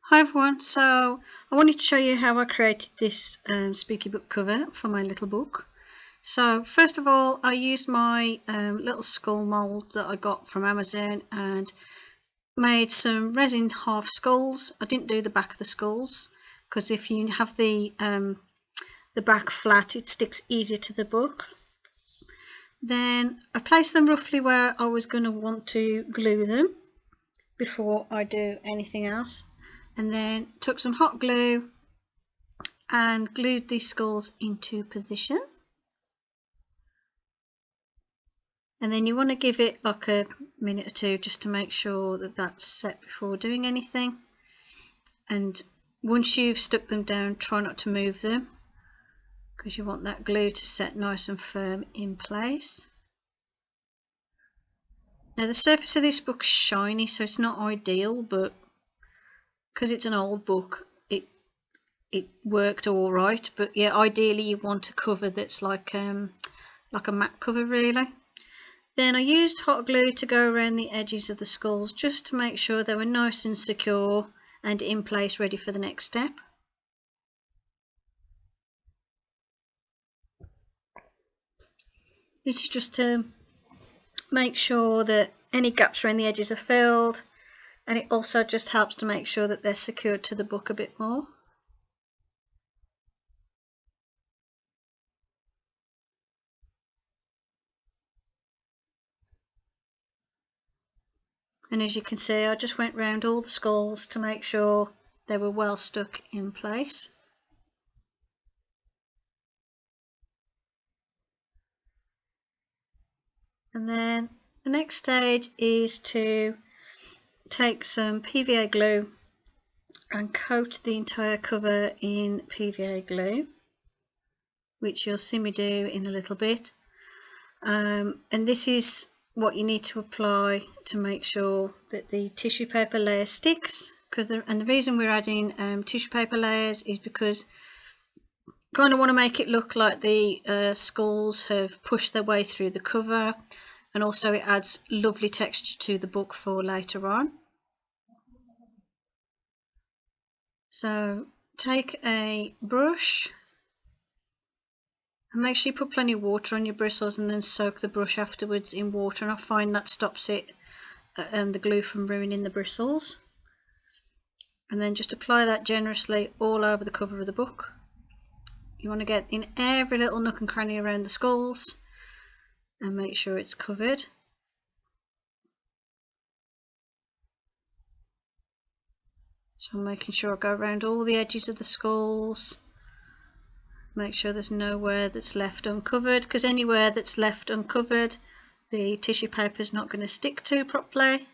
Hi everyone, so I wanted to show you how I created this spooky book cover for my little book. So first of all, I used my little skull mould that I got from Amazon and made some resin half skulls. I didn't do the back of the skulls because if you have the back flat, it sticks easier to the book. Then I placed them roughly where I was going to want to glue them before I do anything else, and then took some hot glue and glued these skulls into position. And then you want to give it like a minute or two just to make sure that that's set before doing anything. And once you've stuck them down, try not to move them because you want that glue to set nice and firm in place. Now the surface of this book's shiny, so it's not ideal, but because it's an old book, it worked all right. But yeah, ideally you want a cover that's like a matte cover really. Then I used hot glue to go around the edges of the skulls just to make sure they were nice and secure and in place, ready for the next step. This is just to make sure that any gaps around the edges are filled, and it also just helps to make sure that they're secured to the book a bit more. And as you can see, I just went round all the skulls to make sure they were well stuck in place. And then the next stage is to take some PVA glue and coat the entire cover in PVA glue, which you'll see me do in a little bit. And this is what you need to apply to make sure that the tissue paper layer sticks. And the reason we're adding tissue paper layers is because I kind of want to make it look like the skulls have pushed their way through the cover, and also it adds lovely texture to the book for later on. So take a brush and make sure you put plenty of water on your bristles and then soak the brush afterwards in water, and I find that stops it the glue from ruining the bristles. And then just apply that generously all over the cover of the book. You want to get in every little nook and cranny around the skulls and make sure it's covered. So I'm making sure I go around all the edges of the skulls, make sure there's nowhere that's left uncovered, because anywhere that's left uncovered the tissue paper is not going to stick to properly.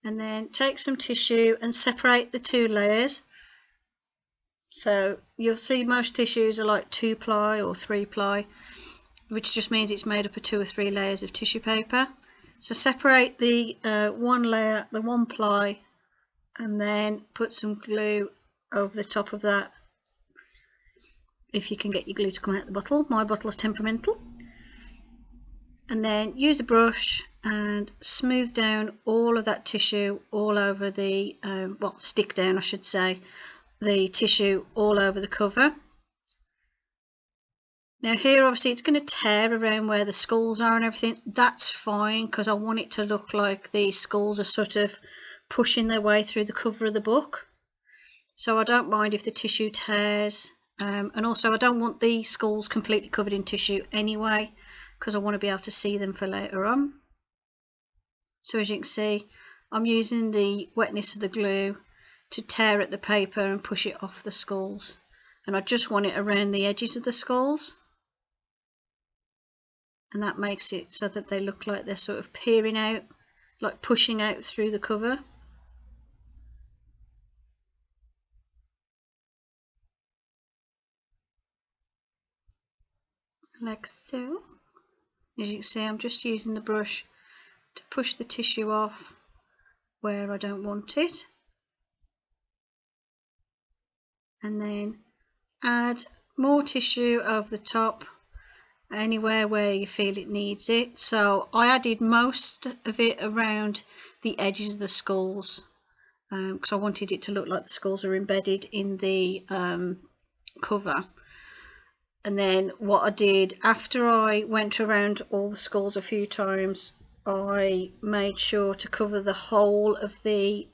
And then take some tissue and separate the two layers. So you'll see most tissues are like 2-ply or 3-ply, which just means it's made up of 2 or 3 layers of tissue paper. So separate the one layer, the 1-ply, and then put some glue over the top of that if you can get your glue to come out the bottle. My bottle is temperamental. And then use a brush and smooth down all of that tissue all over the, stick down I should say, the tissue all over the cover. Now here obviously it's going to tear around where the skulls are and everything. That's fine because I want it to look like the skulls are sort of pushing their way through the cover of the book. So I don't mind if the tissue tears, and also I don't want the skulls completely covered in tissue anyway, because I want to be able to see them for later on. So as you can see, I'm using the wetness of the glue to tear at the paper and push it off the skulls, and I just want it around the edges of the skulls, and that makes it so that they look like they're sort of peering out, like pushing out through the cover. Like so. As you can see, I'm just using the brush to push the tissue off where I don't want it, and then add more tissue over the top anywhere where you feel it needs it. So I added most of it around the edges of the skulls, because I wanted it to look like the skulls are embedded in the cover. And then what I did after I went around all the skulls a few times, I made sure to cover the whole of the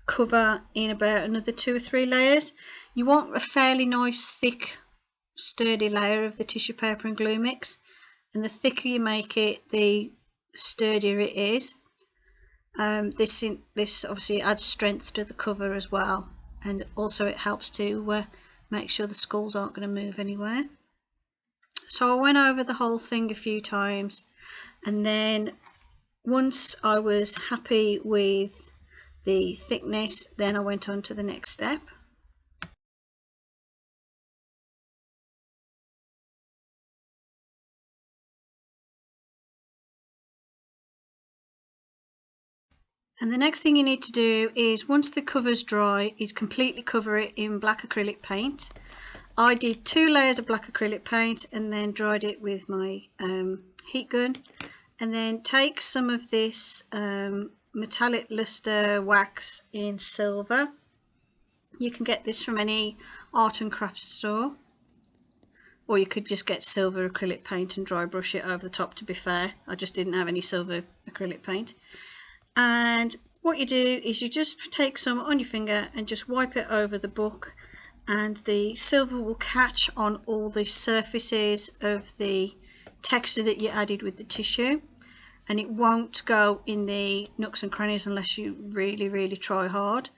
cover in about another 2 or 3 layers. You want a fairly nice thick sturdy layer of the tissue paper and glue mix, and the thicker you make it, the sturdier it is. This obviously adds strength to the cover as well, and also it helps to make sure the skulls aren't going to move anywhere. So I went over the whole thing a few times, and then once I was happy with the thickness, then I went on to the next step. And the next thing you need to do is, once the cover's dry, is completely cover it in black acrylic paint. I did 2 layers of black acrylic paint and then dried it with my heat gun, and then take some of this metallic luster wax in silver. You can get this from any art and craft store, or you could just get silver acrylic paint and dry brush it over the top. To be fair, I just didn't have any silver acrylic paint. And what you do is you just take some on your finger and just wipe it over the book, and the silver will catch on all the surfaces of the texture that you added with the tissue, and it won't go in the nooks and crannies unless you really try hard.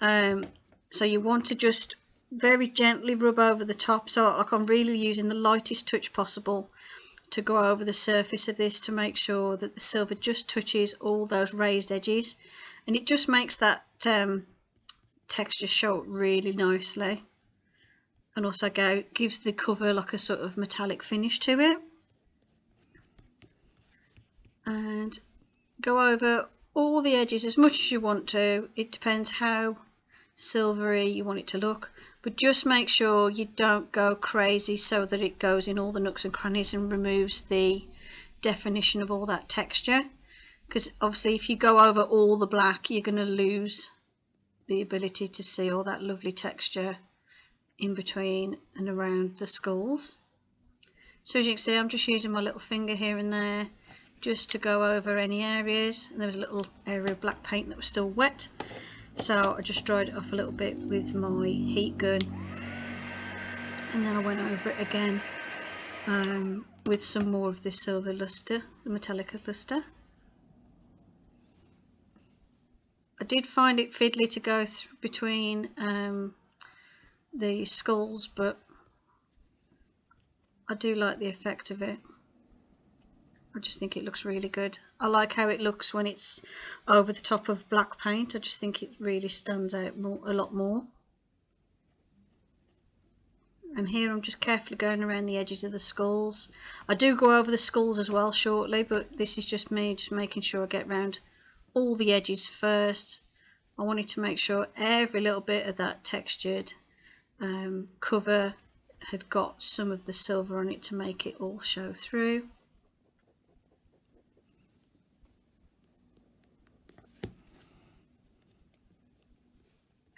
So you want to just very gently rub over the top, so like I'm really using the lightest touch possible to go over the surface of this to make sure that the silver just touches all those raised edges, and it just makes that texture show up really nicely, and also gives the cover like a sort of metallic finish to it. And go over all the edges as much as you want to. It depends how silvery you want it to look, but just make sure you don't go crazy so that it goes in all the nooks and crannies and removes the definition of all that texture, because obviously if you go over all the black, you're going to lose the ability to see all that lovely texture in between and around the skulls. So as you can see, I'm just using my little finger here and there just to go over any areas, and there was a little area of black paint that was still wet, so I just dried it off a little bit with my heat gun, and then I went over it again with some more of this silver luster, the metallic luster. I did find it fiddly to go between the skulls, but I do like the effect of it. I just think it looks really good. I like how it looks when it's over the top of black paint. I just think it really stands out a lot more. And here I'm just carefully going around the edges of the skulls. I do go over the skulls as well shortly, but this is just me just making sure I get around all the edges first. I wanted to make sure every little bit of that textured cover had got some of the silver on it to make it all show through.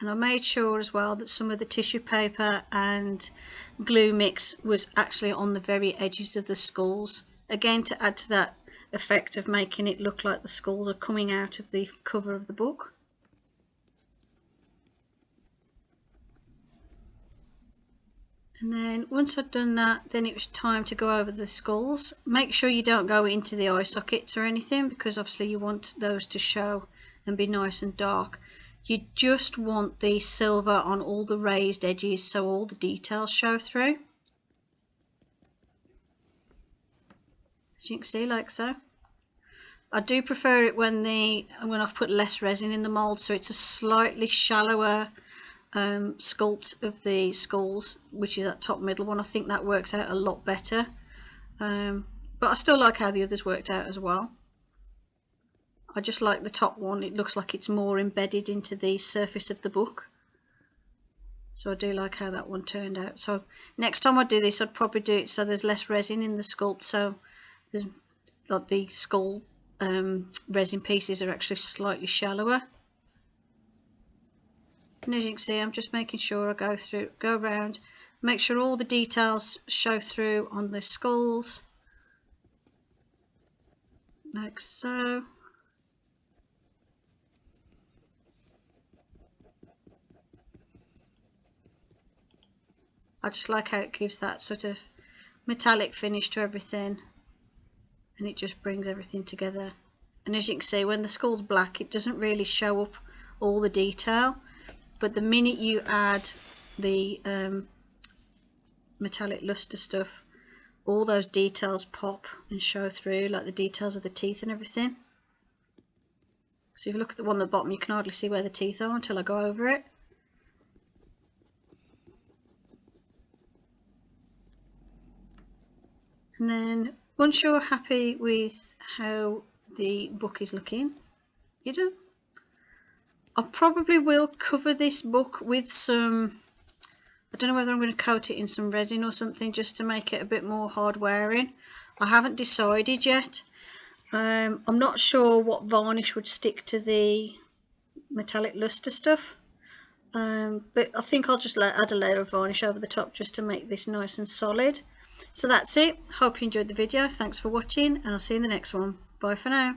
And I made sure as well that some of the tissue paper and glue mix was actually on the very edges of the skulls, again to add to that effect of making it look like the skulls are coming out of the cover of the book. And then once I'd done that, then it was time to go over the skulls. Make sure you don't go into the eye sockets or anything, because obviously you want those to show and be nice and dark. You just want the silver on all the raised edges so all the details show through. As you can see, like so. I do prefer it when I've put less resin in the mould, so it's a slightly shallower sculpt of the skulls, which is that top middle one. I think that works out a lot better, but I still like how the others worked out as well. I just like the top one. It looks like it's more embedded into the surface of the book, so I do like how that one turned out. So next time I do this, I'd probably do it so there's less resin in the sculpt, so there's like the skull resin pieces are actually slightly shallower. and as you can see, I'm just making sure I go around, make sure all the details show through on the skulls, like so. I just like how it gives that sort of metallic finish to everything, and it just brings everything together. And as you can see, when the skull's black, it doesn't really show up all the detail, but the minute you add the metallic luster stuff, all those details pop and show through, like the details of the teeth and everything. So if you look at the one at the bottom, you can hardly see where the teeth are until I go over it. And then once you're happy with how the book is looking, you're done. I probably will cover this book with some, I don't know whether I'm going to coat it in some resin or something just to make it a bit more hard wearing. I haven't decided yet. I'm not sure what varnish would stick to the metallic luster stuff, but I think I'll just add a layer of varnish over the top just to make this nice and solid. So that's it. Hope you enjoyed the video. Thanks for watching, and I'll see you in the next one. Bye for now.